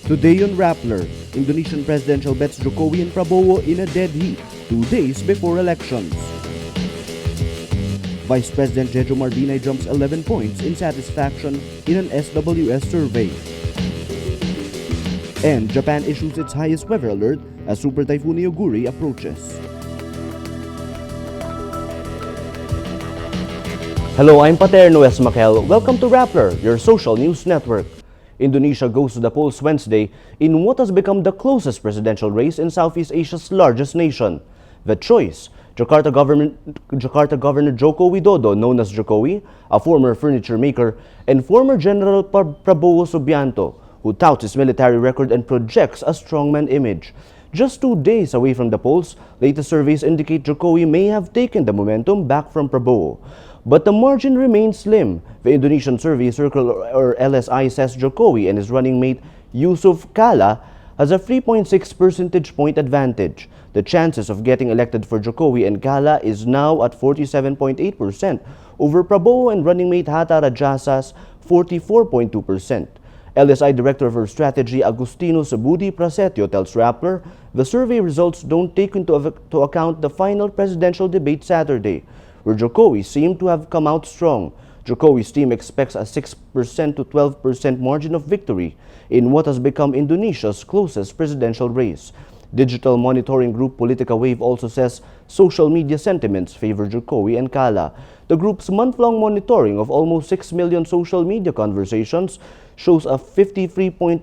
Today on Rappler, Indonesian presidential bets Jokowi and Prabowo in a dead heat 2 days before elections. Vice President Jejomar Binay jumps 11 points in satisfaction in an SWS survey. And Japan issues its highest weather alert as Super Typhoon Neoguri approaches. Hello, I'm Paterno S. Makel. Welcome to Rappler, your social news network. Indonesia goes to the polls Wednesday in what has become the closest presidential race in Southeast Asia's largest nation. The choice, Jakarta Governor Joko Widodo, known as Jokowi, a former furniture maker, and former General Prabowo Subianto, who touts his military record and projects a strongman image. Just 2 days away from the polls, latest surveys indicate Jokowi may have taken the momentum back from Prabowo. But the margin remains slim. The Indonesian Survey Circle, or LSI, says Jokowi and his running mate Yusuf Kala has a 3.6 percentage point advantage. The chances of getting elected for Jokowi and Kala is now at 47.8% over Prabowo and running mate Hatta Rajasa's 44.2%. LSI Director for Strategy Agustino Sabudi Prasetyo tells Rappler the survey results don't take into account the final presidential debate Saturday, where Jokowi seemed to have come out strong. Jokowi's team expects a 6% to 12% margin of victory in what has become Indonesia's closest presidential race. Digital monitoring group Politica Wave also says social media sentiments favor Jokowi and Kala. The group's month-long monitoring of almost 6 million social media conversations shows a 53.8%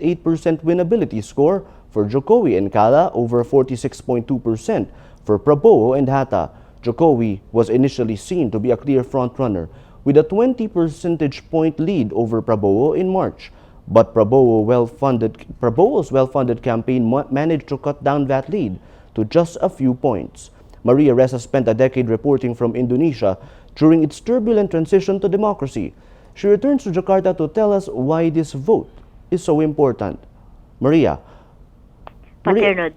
winnability score for Jokowi and Kala over 46.2% for Prabowo and Hatta. Jokowi was initially seen to be a clear frontrunner with a 20 percentage point lead over Prabowo in March. But Prabowo's well-funded campaign managed to cut down that lead to just a few points. Maria Ressa spent a decade reporting from Indonesia during its turbulent transition to democracy. She returns to Jakarta to tell us why this vote is so important. Maria. Paterno,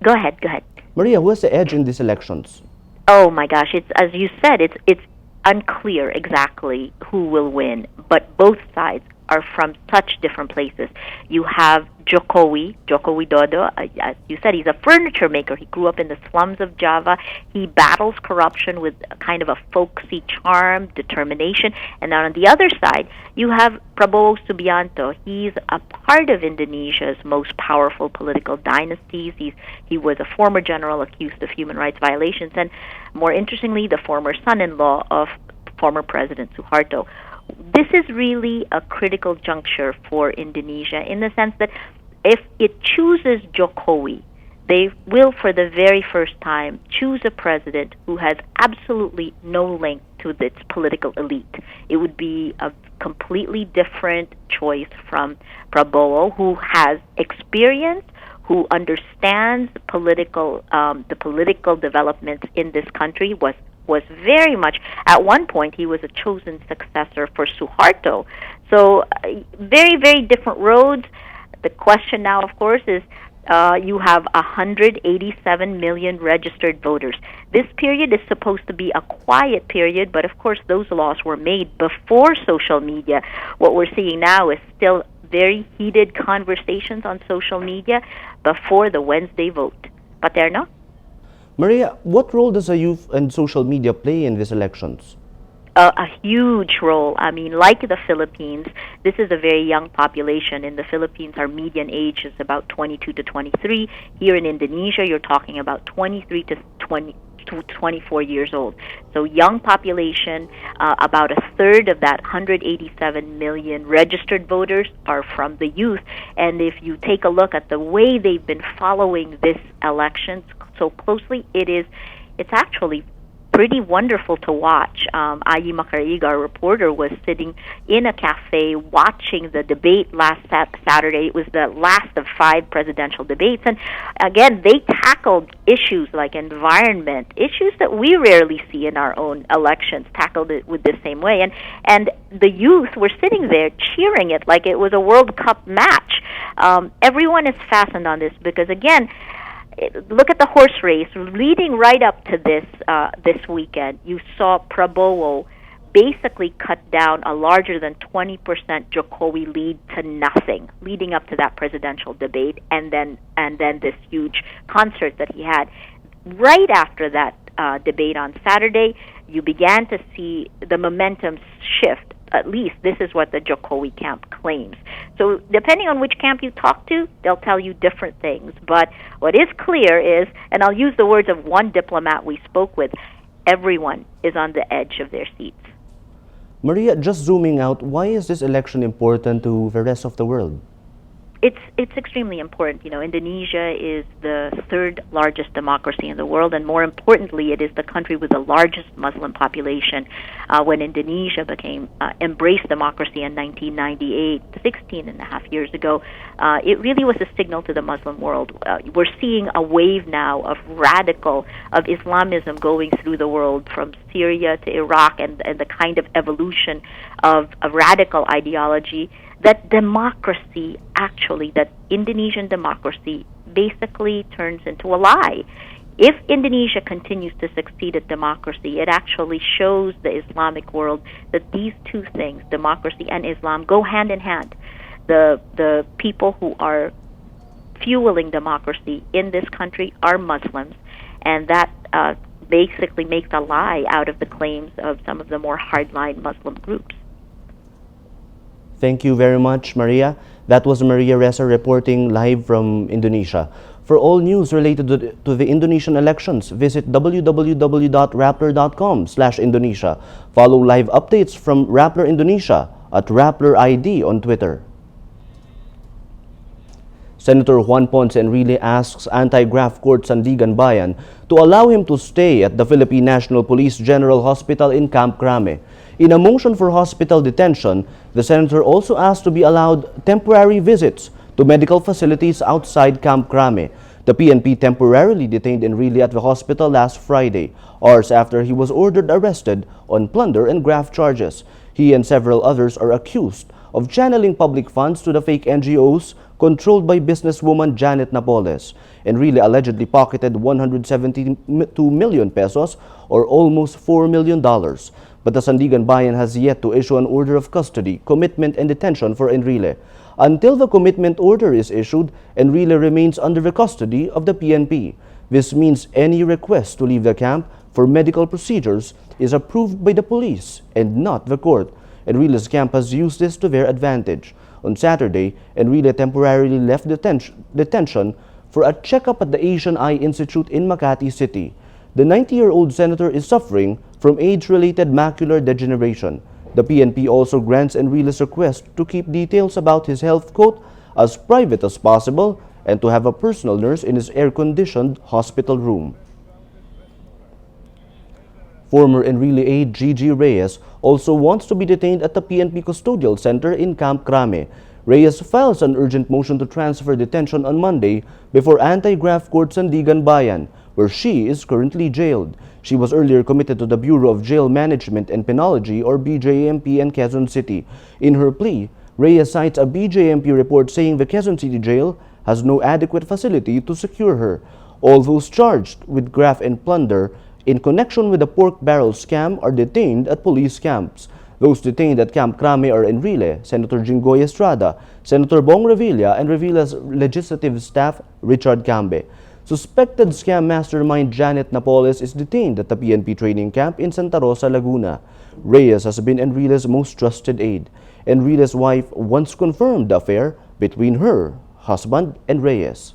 go ahead. Maria, who has the edge in these elections? Oh my gosh, it's, as you said, it's unclear exactly who will win, but both sides are from such different places. You have Joko Widodo, as you said, he's a furniture maker. He grew up in the slums of Java. He battles corruption with a kind of a folksy charm, determination. And then on the other side, you have Prabowo Subianto. He's a part of Indonesia's most powerful political dynasties. He was a former general accused of human rights violations, and more interestingly, the former son-in-law of former President Suharto. This is really a critical juncture for Indonesia in the sense that if it chooses Jokowi, they will for the very first time choose a president who has absolutely no link to its political elite. It would be a completely different choice from Prabowo, who has experience, who understands the political developments in this country, was very much, at one point, he was a chosen successor for Suharto. So very, very different roads. The question now, of course, is you have 187 million registered voters. This period is supposed to be a quiet period, but of course those laws were made before social media. What we're seeing now is still very heated conversations on social media before the Wednesday vote. Paterno? Maria, what role does the youth and social media play in these elections? A huge role. I mean, like the Philippines, this is a very young population. In the Philippines, our median age is about 22 to 23. Here in Indonesia, you're talking about 23 to 24 years old. So young population, about a third of that 187 million registered voters are from the youth. And if you take a look at the way they've been following this election so closely, it's actually pretty wonderful to watch. Ayi Macaraiga, our reporter, was sitting in a cafe watching the debate last Saturday. It was the last of 5 presidential debates. And again, they tackled issues like environment, issues that we rarely see in our own elections, tackled it with the same way. And the youth were sitting there cheering it like it was a World Cup match. Everyone is fastened on this because, again, look at the horse race leading right up to this weekend. You saw Prabowo basically cut down a larger than 20% Jokowi lead to nothing, leading up to that presidential debate, and then this huge concert that he had. Right after that debate on Saturday, you began to see the momentum shift. At least this is what the Jokowi camp claims. So depending on which camp you talk to, they'll tell you different things. But what is clear is, and I'll use the words of one diplomat we spoke with, everyone is on the edge of their seats. Maria, just zooming out, why is this election important to the rest of the world? It's extremely important. You know, Indonesia is the third largest democracy in the world, and more importantly, it is the country with the largest Muslim population. When Indonesia embraced democracy in 1998, 16 and a half years ago, it really was a signal to the Muslim world. We're seeing a wave now of Islamism going through the world, from Syria to Iraq, and the kind of evolution of a radical ideology that Indonesian democracy basically turns into a lie. If Indonesia continues to succeed at democracy, it actually shows the Islamic world that these two things, democracy and Islam, go hand in hand. The people who are fueling democracy in this country are Muslims, and that basically makes a lie out of the claims of some of the more hardline Muslim groups. Thank you very much, Maria. That was Maria Ressa reporting live from Indonesia. For all news related to the Indonesian elections, visit www.rappler.com/Indonesia. Follow live updates from Rappler Indonesia at Rappler ID on Twitter. Senator Juan Ponce Enrile asks Anti-Graft Court Sandigan Bayan to allow him to stay at the Philippine National Police General Hospital in Camp Crame. In a motion for hospital detention, the senator also asked to be allowed temporary visits to medical facilities outside Camp Crame. The PNP temporarily detained Enrile at the hospital last Friday, hours after he was ordered arrested on plunder and graft charges. He and several others are accused of channeling public funds to the fake NGOs controlled by businesswoman Jaene Zaplan. Enrile allegedly pocketed 172 million pesos, or almost $4 million. But the Sandigan Bayan has yet to issue an order of custody, commitment, and detention for Enrile. Until the commitment order is issued, Enrile remains under the custody of the PNP. This means any request to leave the camp for medical procedures is approved by the police and not the court. Enrile's camp has used this to their advantage. On Saturday, Enrile temporarily left detention for a checkup at the Asian Eye Institute in Makati City. The 90-year-old senator is suffering from age-related macular degeneration. The PNP also grants Enrile's request to keep details about his health, quote, as private as possible, and to have a personal nurse in his air-conditioned hospital room. Former Enrile aide Gigi Reyes also wants to be detained at the PNP Custodial Center in Camp Crame. Reyes files an urgent motion to transfer detention on Monday before Anti-Graft Court Sandigan Bayan, where she is currently jailed. She was earlier committed to the Bureau of Jail Management and Penology, or BJMP, in Quezon City. In her plea, Reyes cites a BJMP report saying the Quezon City jail has no adequate facility to secure her. All those charged with graft and plunder in connection with the pork barrel scam are detained at police camps. Those detained at Camp Crame are Enrile, Senator Jinggoy Estrada, Senator Bong Revilla, and Revilla's legislative staff, Richard Cambe. Suspected scam mastermind Jaene Zaplan is detained at the PNP training camp in Santa Rosa, Laguna. Reyes has been Enrile's most trusted aide. Enrile's wife once confirmed the affair between her husband and Reyes.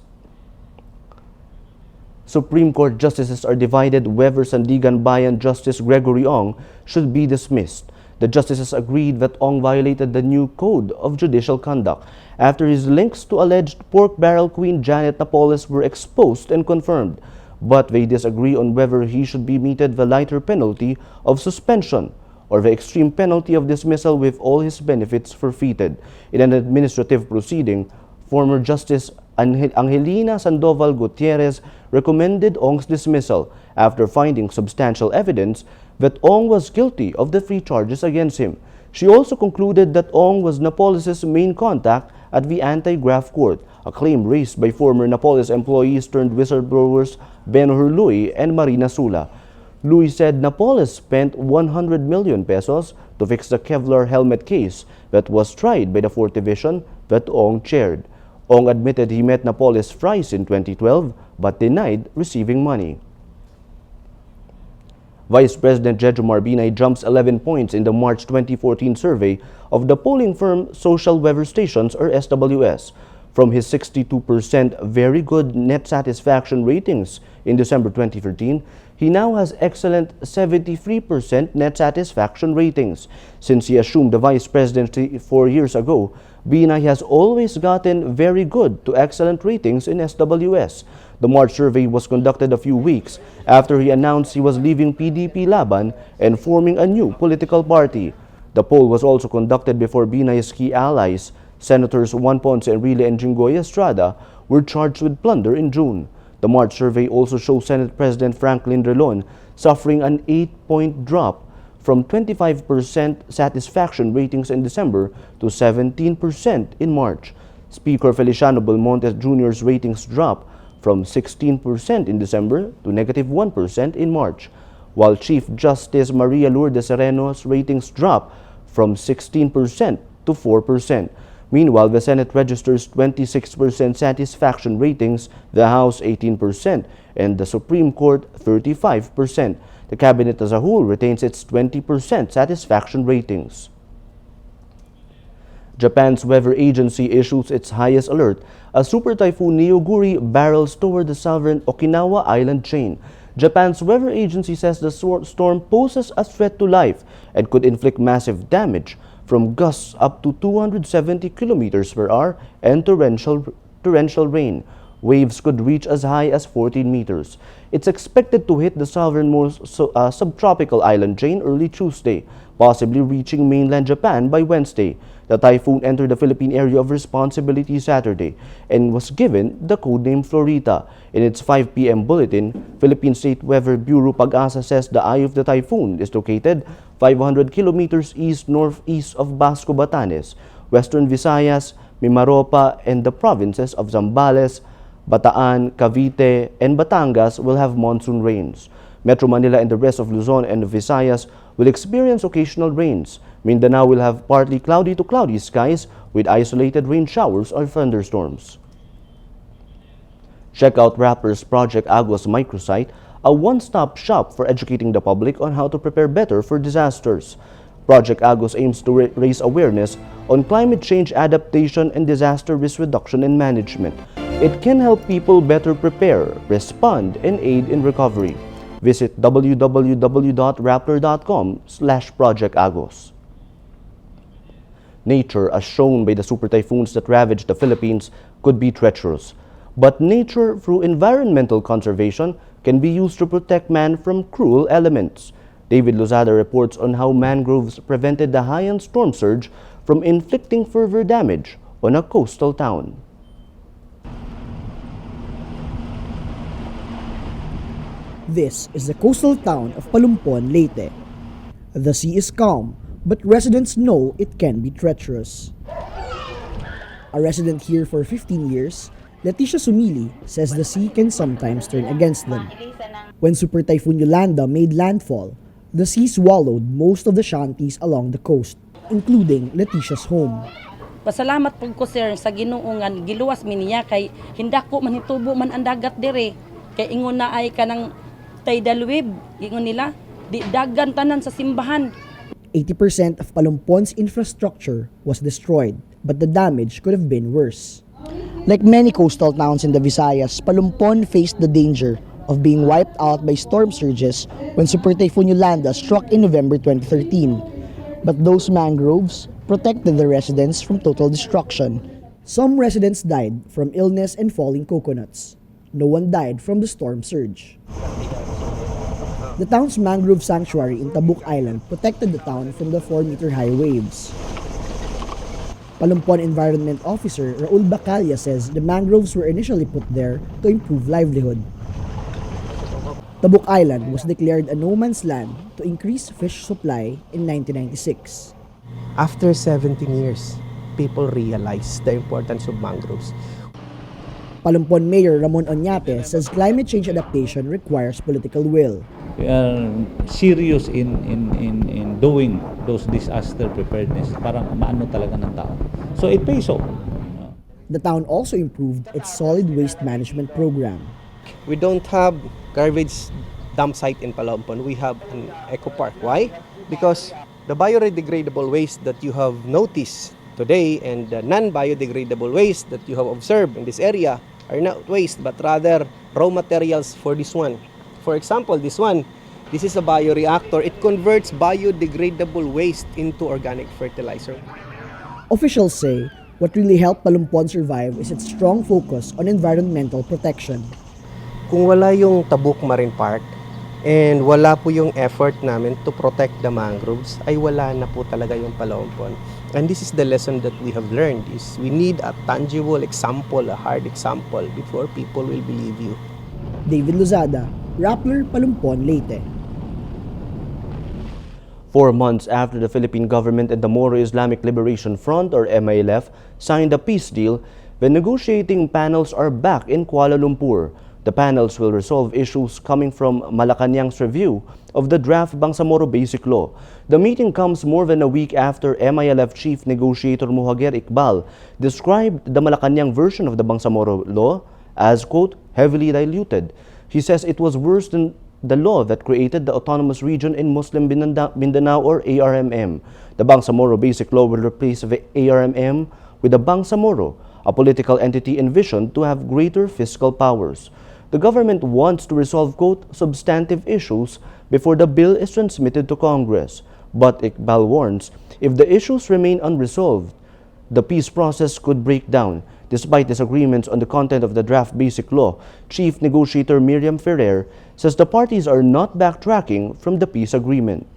Supreme Court justices are divided whether Sandigan Bayan Justice Gregory Ong should be dismissed. The justices agreed that Ong violated the new Code of Judicial Conduct after his links to alleged pork barrel queen Jaene Zaplan were exposed and confirmed. But they disagree on whether he should be meted the lighter penalty of suspension or the extreme penalty of dismissal with all his benefits forfeited. In an administrative proceeding, former Justice Angelina Sandoval Gutierrez recommended Ong's dismissal after finding substantial evidence that Ong was guilty of the three charges against him. She also concluded that Ong was Napoles' main contact at the Anti-Graft Court, a claim raised by former Napoles employees turned whistleblowers Ben Hurluy and Marina Sula. Luis said Napoles spent 100 million pesos to fix the Kevlar helmet case that was tried by the 4th Division that Ong chaired. Ong admitted he met Napoles thrice in 2012 but denied receiving money. Vice President Jejomar Binay jumps 11 points in the March 2014 survey of the polling firm Social Weather Stations or SWS. From his 62% very good net satisfaction ratings in December 2013, he now has excellent 73% net satisfaction ratings. Since he assumed the vice presidency 4 years ago, Binay has always gotten very good to excellent ratings in SWS. The March survey was conducted a few weeks after he announced he was leaving PDP Laban and forming a new political party. The poll was also conducted before Binay's key allies, Senators Juan Ponce Enrile and Jinggoy Estrada, were charged with plunder in June. The March survey also shows Senate President Franklin Drilon suffering an 8-point drop from 25% satisfaction ratings in December to 17% in March. Speaker Feliciano Belmonte Jr.'s ratings dropped from 16% in December to -1% in March, while Chief Justice Maria Lourdes Sereno's ratings dropped from 16% to 4%. Meanwhile, the Senate registers 26% satisfaction ratings, the House 18%, and the Supreme Court 35%. The Cabinet as a whole retains its 20% satisfaction ratings. Japan's weather agency issues its highest alert as Super Typhoon Neoguri barrels toward the southern Okinawa island chain. Japan's weather agency says the storm poses a threat to life and could inflict massive damage from gusts up to 270 kilometers per hour and torrential rain. Waves could reach as high as 14 meters. It's expected to hit the southernmost subtropical island chain early Tuesday, possibly reaching mainland Japan by Wednesday. The typhoon entered the Philippine area of responsibility Saturday and was given the codename Florita. In its 5 p.m. bulletin, Philippine State Weather Bureau Pag-asa says the eye of the typhoon is located 500 kilometers east-northeast of Basco, Batanes, Western Visayas, Mimaropa, and the provinces of Zambales, Bataan, Cavite, and Batangas will have monsoon rains. Metro Manila and the rest of Luzon and Visayas will experience occasional rains. Mindanao will have partly cloudy to cloudy skies with isolated rain showers or thunderstorms. Check out Rappler's Project Agos microsite, a one-stop shop for educating the public on how to prepare better for disasters. Project Agos aims to raise awareness on climate change adaptation and disaster risk reduction and management. It can help people better prepare, respond, and aid in recovery. Visit www.rappler.com/projectagos. Nature, as shown by the super typhoons that ravaged the Philippines, could be treacherous. But nature, through environmental conservation, can be used to protect man from cruel elements. David Lozada reports on how mangroves prevented the Haiyan storm surge from inflicting further damage on a coastal town. This is the coastal town of Palumpon, Leyte. The sea is calm, but residents know it can be treacherous. A resident here for 15 years, Leticia Sumili says the sea can sometimes turn against them. When Super Typhoon Yolanda made landfall, the sea swallowed most of the shanties along the coast, including Leticia's home. Pasalamat po ko sir sa Ginuungan giluwas mi niya kay hindako man hitubo man ang dagat dire kay ingon na ay kanang tidal wave ingon nila di dagan tanan sa simbahan. 80% of Palumpon's infrastructure was destroyed, but the damage could have been worse. Like many coastal towns in the Visayas, Palumpon faced the danger of being wiped out by storm surges when Super Typhoon Yolanda struck in November 2013. But those mangroves protected the residents from total destruction. Some residents died from illness and falling coconuts. No one died from the storm surge. The town's mangrove sanctuary in Tabuk Island protected the town from the 4-meter-high waves. Palumpon Environment Officer Raul Bacalla says the mangroves were initially put there to improve livelihood. Tabuk Island was declared a no-man's land to increase fish supply in 1996. After 17 years, people realized the importance of mangroves. Palumpon Mayor Ramon Oñate says climate change adaptation requires political will. We are serious in doing those disaster preparedness para maano talaga ng tao. So it pays off. The town also improved its solid waste management program. We don't have garbage dump site in Palampon. We have an eco park. Why? Because the biodegradable waste that you have noticed today and the non-biodegradable waste that you have observed in this area are not waste but rather raw materials for this one. For example, this is a bioreactor. It converts biodegradable waste into organic fertilizer. Officials say what really helped Palumpon survive is its strong focus on environmental protection. Kung wala yung Tabuk Marine Park and wala po yung effort namin to protect the mangroves, ay wala na po talaga yung Palampon. And this is the lesson that we have learned is we need a tangible example, a hard example before people will believe you. David Lozada, Rappler, Palumpon, Leyte. 4 months after the Philippine government and the Moro Islamic Liberation Front or MILF signed a peace deal, the negotiating panels are back in Kuala Lumpur. The panels will resolve issues coming from Malacanang's review of the draft Bangsamoro Basic Law. The meeting comes more than a week after MILF Chief Negotiator Muhager Iqbal described the Malacanang version of the Bangsamoro Law as, quote, heavily diluted. He says it was worse than the law that created the autonomous region in Muslim Mindanao or ARMM. The Bangsamoro Basic Law will replace the ARMM with the Bangsamoro, a political entity envisioned to have greater fiscal powers. The government wants to resolve, quote, substantive issues before the bill is transmitted to Congress. But Iqbal warns, if the issues remain unresolved, the peace process could break down. Despite disagreements on the content of the draft basic law, Chief Negotiator Miriam Ferrer says the parties are not backtracking from the peace agreement.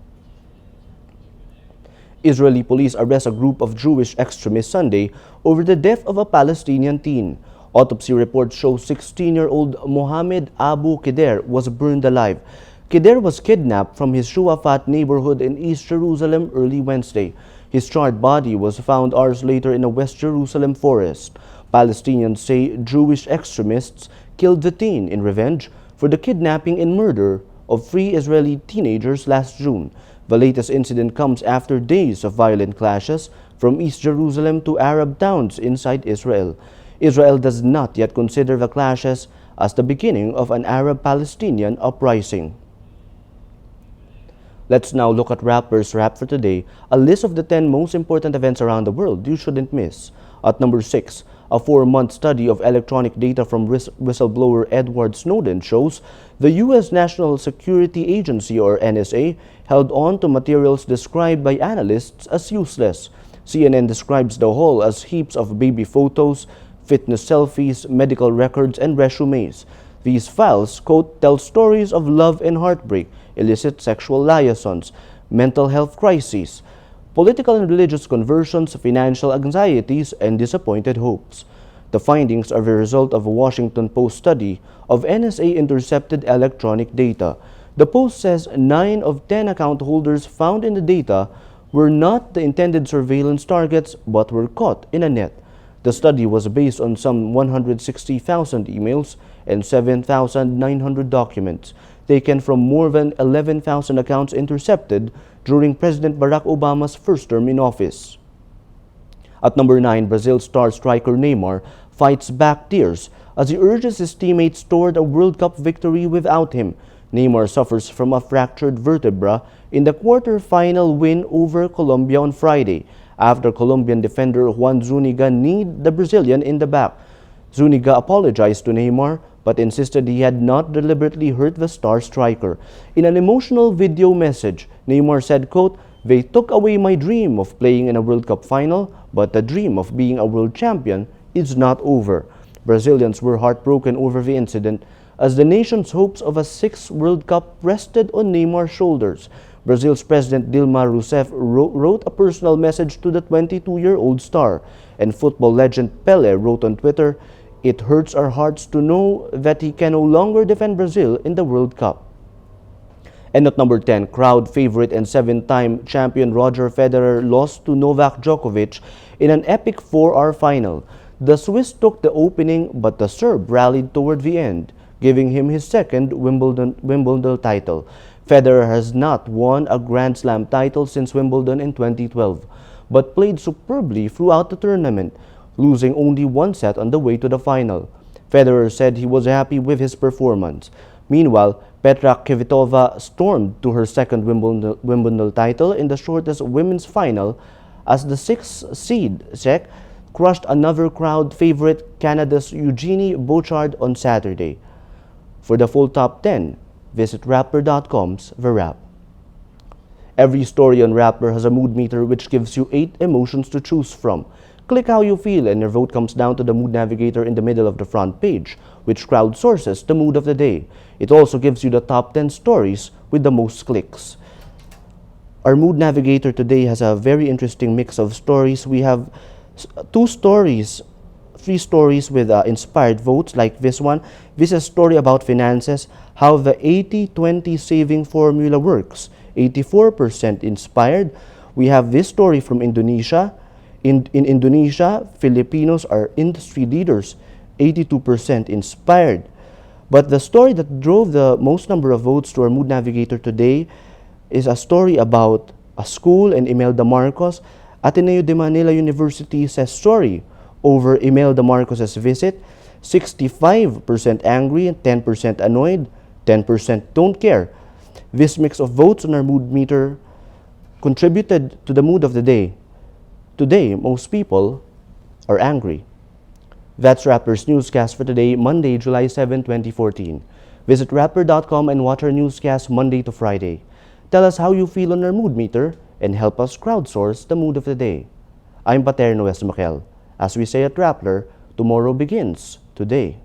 Israeli police arrest a group of Jewish extremists Sunday over the death of a Palestinian teen. Autopsy reports show 16-year-old Mohammed Abu Kider was burned alive. Kider was kidnapped from his Shuafat neighborhood in East Jerusalem early Wednesday. His charred body was found hours later in a West Jerusalem forest. Palestinians say Jewish extremists killed the teen in revenge for the kidnapping and murder of 3 Israeli teenagers last June. The latest incident comes after days of violent clashes from East Jerusalem to Arab towns inside Israel. Israel does not yet consider the clashes as the beginning of an Arab-Palestinian uprising. Let's now look at Rappler's Rap for today, a list of the 10 most important events around the world you shouldn't miss. At number 6, a 4-month study of electronic data from whistleblower Edward Snowden shows the U.S. National Security Agency or NSA held on to materials described by analysts as useless. CNN describes the haul as heaps of baby photos, fitness selfies, medical records, and resumes. These files, quote, tell stories of love and heartbreak, illicit sexual liaisons, mental health crises, political and religious conversions, financial anxieties, and disappointed hopes. The findings are the result of a Washington Post study of NSA intercepted electronic data. The Post says 9 of 10 account holders found in the data were not the intended surveillance targets but were caught in a net. The study was based on some 160,000 emails and 7,900 documents taken from more than 11,000 accounts intercepted during President Barack Obama's first term in office. At number 9, Brazil star striker Neymar fights back tears as he urges his teammates toward a World Cup victory without him. Neymar suffers from a fractured vertebra in the quarter-final win over Colombia on Friday after Colombian defender Juan Zuniga kneed the Brazilian in the back. Zuniga apologized to Neymar but insisted he had not deliberately hurt the star striker. In an emotional video message, Neymar said, quote, "They took away my dream of playing in a World Cup final, but the dream of being a world champion is not over." Brazilians were heartbroken over the incident as the nation's hopes of a 6th World Cup rested on Neymar's shoulders. Brazil's President Dilma Rousseff wrote a personal message to the 22-year-old star, and football legend Pelé wrote on Twitter, "It hurts our hearts to know that he can no longer defend Brazil in the World Cup." And at number 10, crowd favorite and 7-time champion Roger Federer lost to Novak Djokovic in an epic 4-hour final. The Swiss took the opening, but the Serb rallied toward the end. giving him his second Wimbledon title. Federer has not won a Grand Slam title since Wimbledon in 2012, but played superbly throughout the tournament, losing only one set on the way to the final. Federer said he was happy with his performance. Meanwhile, Petra Kvitova stormed to her second Wimbledon title in the shortest women's final as the 6th seed Czech crushed another crowd favorite Canada's Eugenie Bouchard on Saturday. For the full top 10, visit Rappler.com's The Wrap. Every story on Rappler has a mood meter which gives you 8 emotions to choose from. Click how you feel and your vote comes down to the mood navigator in the middle of the front page, which crowdsources the mood of the day. It also gives you the top 10 stories with the most clicks. Our mood navigator today has a very interesting mix of stories. We have 3 stories with inspired votes like this one. This is a story about finances, how the 80-20 saving formula works. 84% inspired. We have this story from Indonesia. In Indonesia, Filipinos are industry leaders, 82% inspired. But the story that drove the most number of votes to our mood navigator today is a story about a school and Imelda Marcos. Ateneo de Manila University says sorry over Imelda Marcos's visit. 65% angry and 10% annoyed, 10% don't care. This mix of votes on our mood meter contributed to the mood of the day. Today, most people are angry. That's Rappler's newscast for today, Monday, July 7, 2014. Visit Rappler.com and watch our newscast Monday to Friday. Tell us how you feel on our mood meter and help us crowdsource the mood of the day. I'm Katerina Francisco. As we say at Rappler, tomorrow begins today.